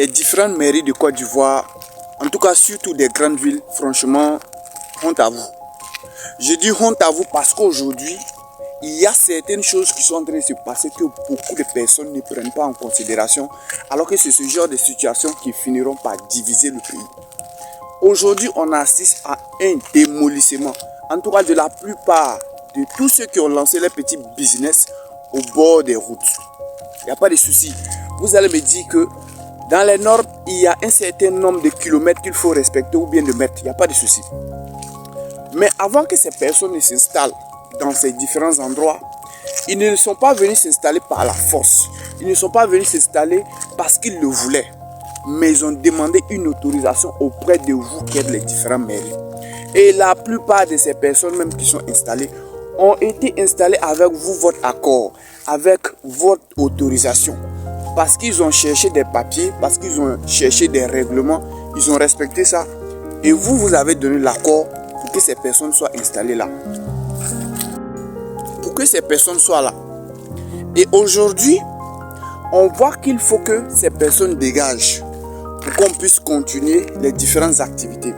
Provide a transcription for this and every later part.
les différentes mairies de Côte d'Ivoire, en tout cas surtout des grandes villes, franchement, honte à vous. Je dis honte à vous parce qu'aujourd'hui, il y a certaines choses qui sont en train de se passer que beaucoup de personnes ne prennent pas en considération, alors que c'est ce genre de situations qui finiront par diviser le pays. Aujourd'hui, on assiste à un démolissement, en tout cas de la plupart de tous ceux qui ont lancé les petits business au bord des routes. Il n'y a pas de souci. Vous allez me dire que dans les normes, il y a un certain nombre de kilomètres qu'il faut respecter ou bien de mètres. Il n'y a pas de souci. Mais avant que ces personnes ne s'installent dans ces différents endroits, ils ne sont pas venus s'installer par la force. Ils ne sont pas venus s'installer parce qu'ils le voulaient. Mais ils ont demandé une autorisation auprès de vous qui êtes les différents mairies. Et la plupart de ces personnes même qui sont installées ont été installées avec vous, votre accord, avec votre autorisation. Parce qu'ils ont cherché des papiers, parce qu'ils ont cherché des règlements, ils ont respecté ça. Et vous, vous avez donné l'accord pour que ces personnes soient installées là. Pour que ces personnes soient là. Et aujourd'hui, on voit qu'il faut que ces personnes dégagent pour qu'on puisse continuer les différentes activités.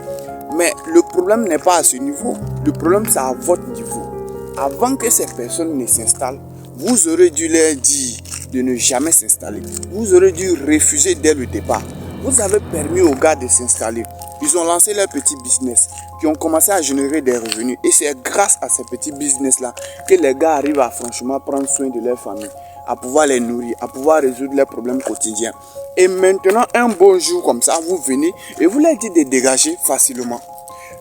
Mais le problème n'est pas à ce niveau. Le problème, c'est à votre niveau. Avant que ces personnes ne s'installent, vous aurez dû leur dire de ne jamais s'installer. Vous aurez dû refuser dès le départ. Vous avez permis aux gars de s'installer. Ils ont lancé leur petit business qui ont commencé à générer des revenus. Et c'est grâce à ces petits business-là que les gars arrivent à franchement prendre soin de leur famille, à pouvoir les nourrir, à pouvoir résoudre leurs problèmes quotidiens. Et maintenant, un bon jour comme ça, vous venez et vous leur dites de dégager facilement,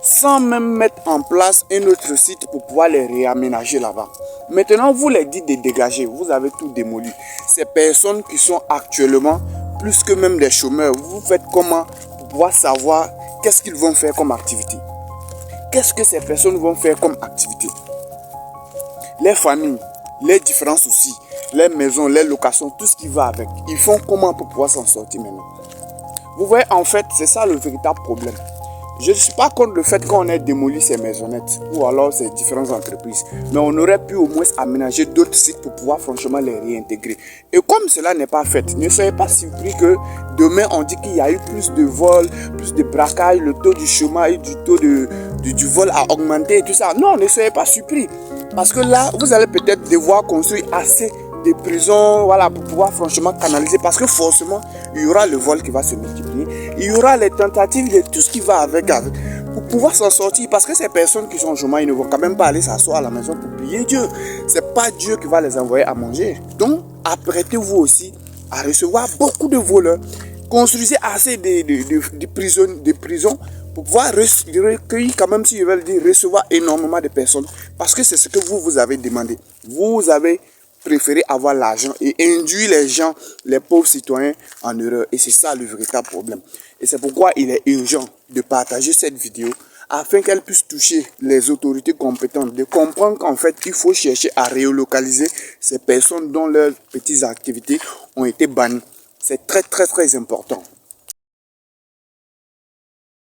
sans même mettre en place un autre site pour pouvoir les réaménager là-bas. Maintenant, vous les dites de dégager, vous avez tout démoli. Ces personnes qui sont actuellement plus que même des chômeurs, vous faites comment pour pouvoir savoir qu'est-ce qu'ils vont faire comme activité? Qu'est-ce que ces personnes vont faire comme activité? Les familles, les différents soucis, les maisons, les locations, tout ce qui va avec. Ils font comment pour pouvoir s'en sortir maintenant? Vous voyez, en fait, c'est ça le véritable problème. Je ne suis pas contre le fait qu'on ait démoli ces maisonnettes ou alors ces différentes entreprises. Mais on aurait pu au moins aménager d'autres sites pour pouvoir franchement les réintégrer. Et comme cela n'est pas fait, ne soyez pas surpris que demain on dit qu'il y a eu plus de vols, plus de braquages, le taux du chômage, du taux du vol a augmenté et tout ça. Non, ne soyez pas surpris. Parce que là, vous allez peut-être devoir construire assez de prisons, voilà, pour pouvoir franchement canaliser. Parce que forcément, il y aura le vol qui va se multiplier. Il y aura les tentatives de tout ce qui va avec pour pouvoir s'en sortir. Parce que ces personnes qui sont au chômage, ils ne vont quand même pas aller s'asseoir à la maison pour prier Dieu. C'est pas Dieu qui va les envoyer à manger. Donc, apprêtez-vous aussi à recevoir beaucoup de voleurs. Construisez assez de prisons pour pouvoir recueillir, quand même, si je veux le dire, recevoir énormément de personnes. Parce que c'est ce que vous avez demandé. Vous avez préféré avoir l'argent et induire les gens, les pauvres citoyens, en erreur. Et c'est ça le véritable problème. Et c'est pourquoi il est urgent de partager cette vidéo afin qu'elle puisse toucher les autorités compétentes, de comprendre qu'en fait, il faut chercher à relocaliser ces personnes dont leurs petites activités ont été bannies. C'est très, très, très important.